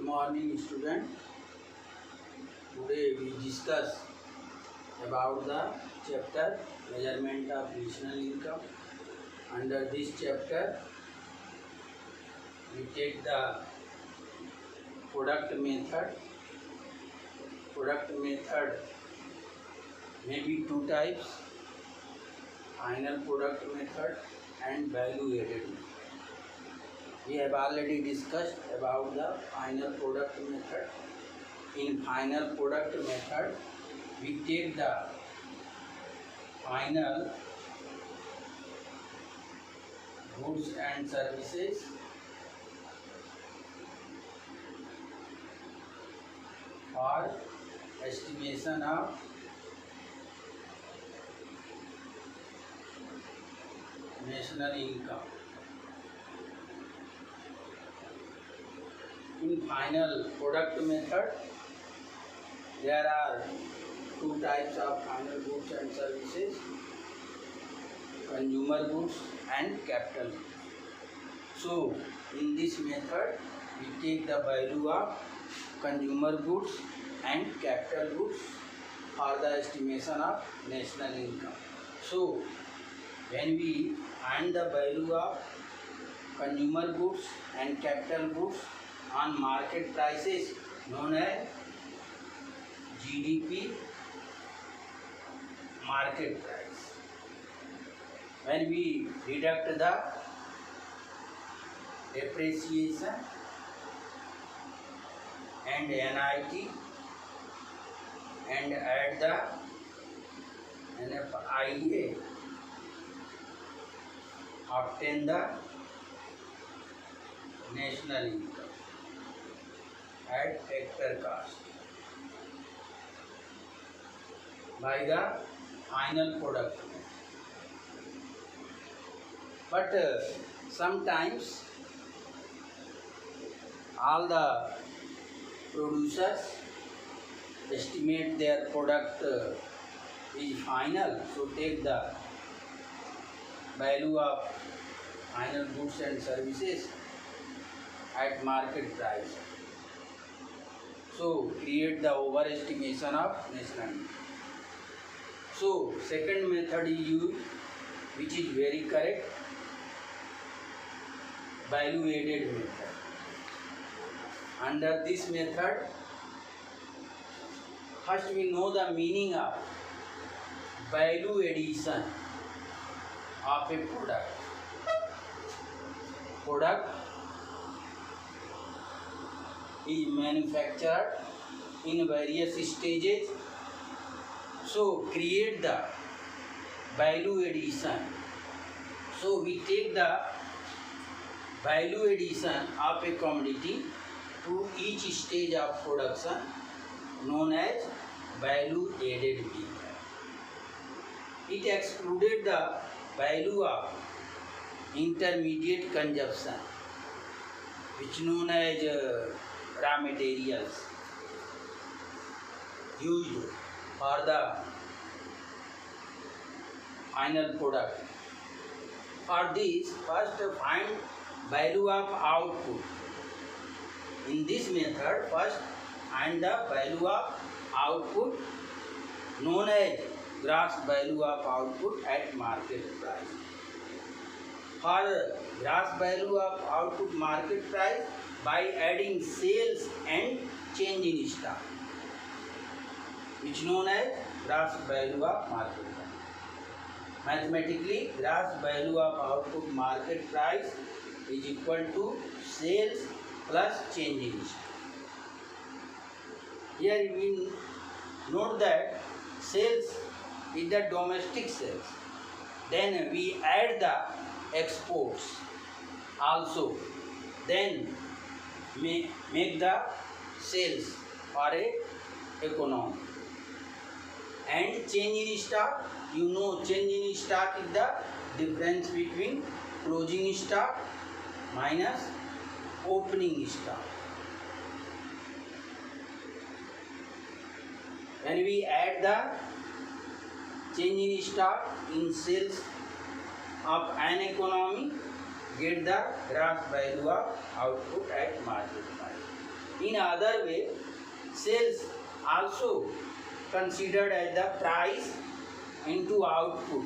morning, student. Today we discuss about the chapter measurement of national income. Under this chapter, we take the product method. Product method may be two types: final product method and value added method. We have already discussed about the final product method. In final product method, we take the final goods and services for estimation of national income. In final product method, there are two types of final goods and services: consumer goods and capital goods. So, in this method, we take the value of consumer goods and capital goods for the estimation of national income. So, when we find the value of consumer goods and capital goods on market prices known as GDP market price. When we deduct the depreciation and NIT and add the NFIA, obtain the national income at factor cost by the final product. But sometimes all the producers estimate their product is final, so take the value of final goods and services at market price. So create the overestimation of national income. So second method is used, which is very correct: value added method. Under this method, first we know the meaning of value addition of a product. Product is manufactured in various stages. So create the value addition. So we take the value addition of a commodity to each stage of production known as value added method. It excluded the value of intermediate consumption, which known as raw materials used for the final product. For this, first find value of output. In this method, first find the value of output known as gross value of output at market price. For gross value of output market price, by adding sales and change in stock, which known as gross value of market price. Mathematically, gross value of output market price is equal to sales plus change in stock. Here we note that sales is the domestic sales. Then we add the exports also. Then make the sales for a economy. And change in stock, you know, change in stock is the difference between closing stock minus opening stock. When we add the change in stock in sales of an economy, get the gross value of output at market price. In other way, sales also considered as the price into output.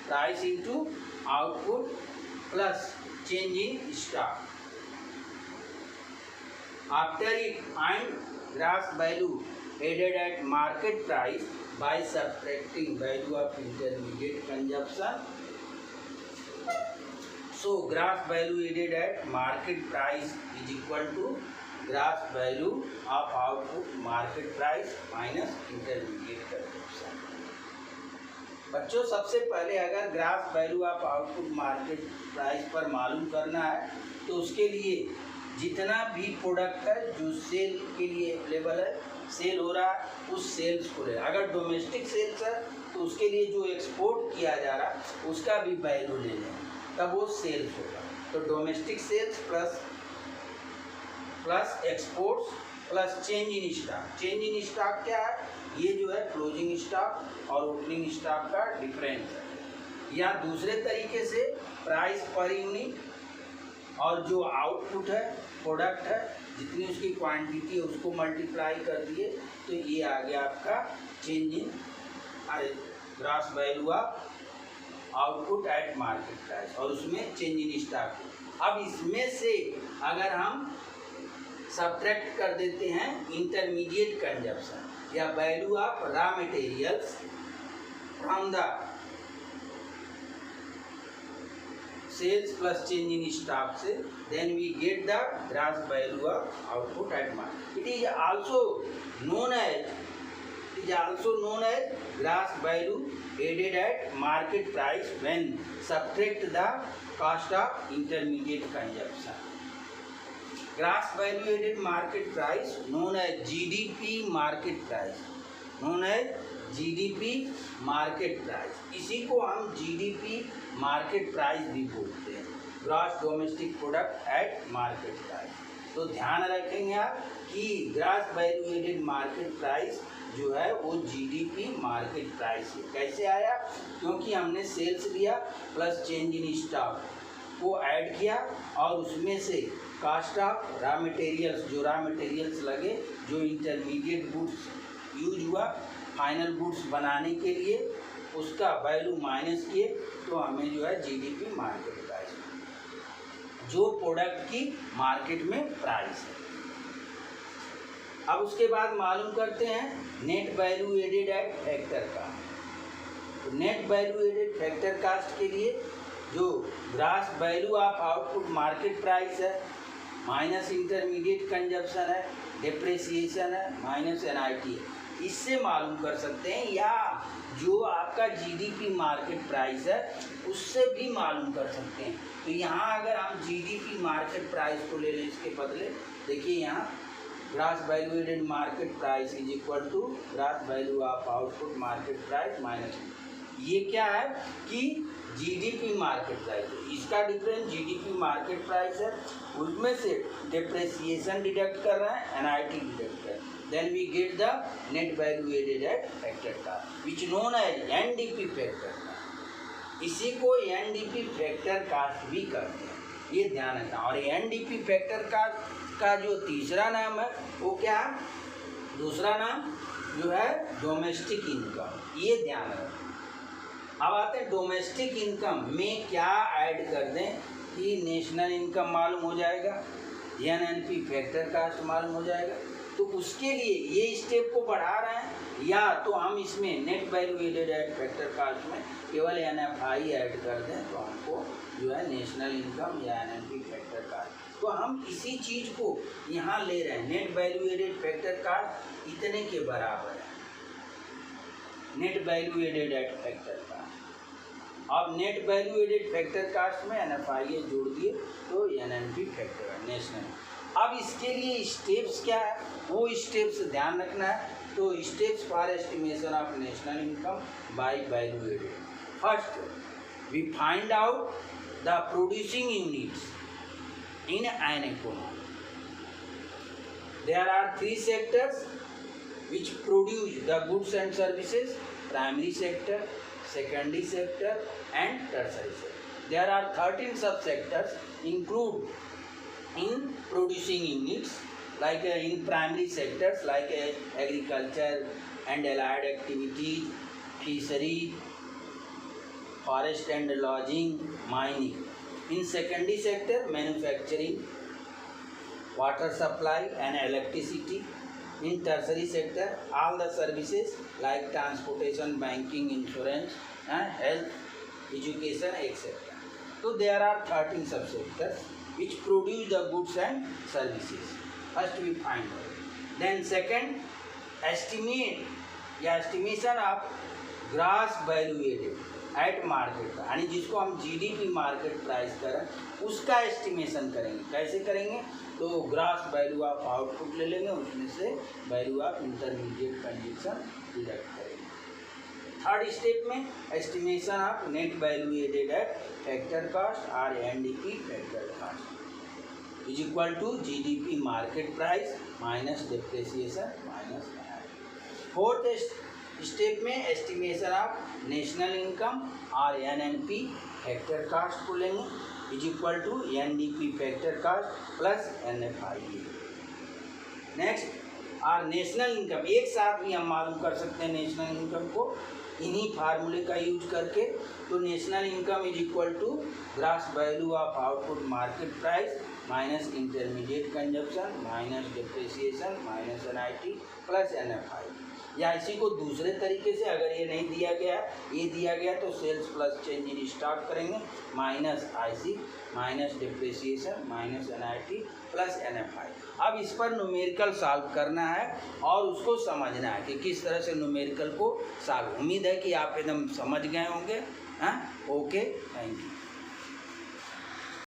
Price into output plus change in stock. After it, find gross value added at market price by subtracting value of intermediate consumption. So gross value added at market price is equal to gross value of output market price minus intermediate consumption. बच्चों, सबसे पहले अगर grass value of output market price पर मालूम करना है तो उसके लिए जितना भी प्रोडक्ट है जो सेल के लिए अवेलेबल है, सेल हो रहा है, उस सेल्स को ले। अगर डोमेस्टिक सेल्स है तो उसके लिए जो एक्सपोर्ट किया जा रहा है उसका भी वैल्यू ले लें, तब वो सेल्स होगा। तो domestic sales plus exports plus change in stock. Change in stock क्या है? ये जो है क्लोजिंग स्टॉक और ओपनिंग स्टॉक का डिफरेंस है। या दूसरे तरीके से प्राइस पर यूनिट और जो आउटपुट है, प्रोडक्ट है, जितनी उसकी क्वांटिटी है उसको मल्टीप्लाई कर दिए तो ये आ गया आपका change in gross value of output at market price, और उसमें चेंज इन स्टॉक। अब इसमें से अगर हम सब्ट्रैक्ट कर देते हैं इंटरमीडिएट कंजप्शन या value of raw materials from the sales plus change in stock से, then we get the gross value of output at market. It is also known as gross value added at market price when subtract the cost of intermediate consumption. Gross value added market price known as GDP market price, known as GDP market price. इसी को हम GDP market price भी बोलते हैं, gross domestic product at market price. तो ध्यान रखेंगे आप कि gross value added market price जो है वो GDP मार्केट प्राइस है। कैसे आया? क्योंकि हमने सेल्स लिया प्लस चेंज इन स्टॉक को ऐड किया और उसमें से कास्ट ऑफ रॉ मटेरियल्स, जो रॉ मटेरियल्स लगे, जो इंटरमीडिएट गुड्स यूज हुआ फाइनल गुड्स बनाने के लिए, उसका वैल्यू माइनस किए तो हमें जो है GDP मार्केट प्राइस, जो प्रोडक्ट की मार्केट में प्राइस है। अब उसके बाद मालूम करते हैं net value added at factor cost. तो net value added factor cost के लिए जो gross value of output market price है माइनस इंटरमीडिएट कंजप्शन है, डिप्रेसिएशन है, माइनस NIT है, इससे मालूम कर सकते हैं, या जो आपका GDP मार्केट प्राइस है उससे भी मालूम कर सकते हैं। तो यहाँ अगर हम GDP मार्केट प्राइस को ले लें इसके बदले, देखिए यहाँ gross value added market price is equal to gross value of output market price minus, ये क्या है कि GDP मार्केट प्राइस है, इसका डिफरेंस GDP मार्केट प्राइस है, उसमें से डिप्रेसिएशन डिडक्ट कर रहे हैं, NIT डिडक्ट कर रहे हैं, then we get the net value added at factor cost which known as NDP factor cost। इसी को NDP factor cost भी कहते हैं, ये ध्यान रखना। और NDP factor cost का जो तीसरा नाम है वो क्या है? दूसरा नाम जो है डोमेस्टिक इनकम, ये ध्यान रखना। अब आते हैं डोमेस्टिक इनकम में क्या ऐड कर दें कि नेशनल इनकम मालूम हो जाएगा, NNP फैक्टर कास्ट मालूम हो जाएगा। तो उसके लिए ये स्टेप को बढ़ा रहे हैं, या तो हम इसमें net value added at factor cost में केवल NFI ऐड कर दें तो हमको जो है नेशनल इनकम या NNP फैक्टर कास्ट। तो हम इसी चीज़ को यहाँ ले रहे हैं, net value added factor cost इतने के बराबर है, net value added at factor cost. अब net value added factor cost में NFI जोड़ दिए तो NNP फैक्टर नेशनल। अब इसके लिए स्टेप्स क्या है वो स्टेप्स ध्यान रखना है। तो steps for estimation of national income by value added. First we find out the producing units in an economy. There are 3 sectors which produce the goods and services: primary sector, secondary sector and tertiary sector. There are 13 subsectors include in producing units like in primary sectors like agriculture and allied activities, fishery, forest and lodging, mining. In secondary sector, manufacturing, water supply and electricity. In tertiary sector, all the services like transportation, banking, insurance and health, education, etc. So there are 13 subsectors which produce the goods and services. First we find out. Then second, estimate या estimation of gross value added eight market का, यानी जिसको हम GDP market price करें उसका estimation करेंगे. कैसे करेंगे? तो ग्रॉस वैल्यू ऑफ आउटपुट ले लेंगे, उसमें से value of intermediate condition deduct करेंगे. थर्ड स्टेप में estimation of net value added at factor cost और NDP factor cost is equal to GDP market price minus depreciation minus. Fourth step में estimation of national income और NNP factor cost को लेंगे is equal to NDP factor cost plus NFI. Next और national income एक साथ भी हम मालूम कर सकते हैं नेशनल इनकम को इन्हीं फार्मूले का यूज करके. तो national income is equal to gross value of output market price minus intermediate consumption minus depreciation minus NIT plus NFI. या इसी को दूसरे तरीके से अगर ये नहीं दिया गया, ये दिया गया तो sales plus change in stock करेंगे minus IC minus depreciation minus NIT plus NFI. अब इस पर न्यूमेरिकल सॉल्व करना है और उसको समझना है कि किस तरह से न्यूमेरिकल को सॉल्व. उम्मीद है कि आप एकदम समझ गए होंगे. हाँ, ओके, थैंक यू.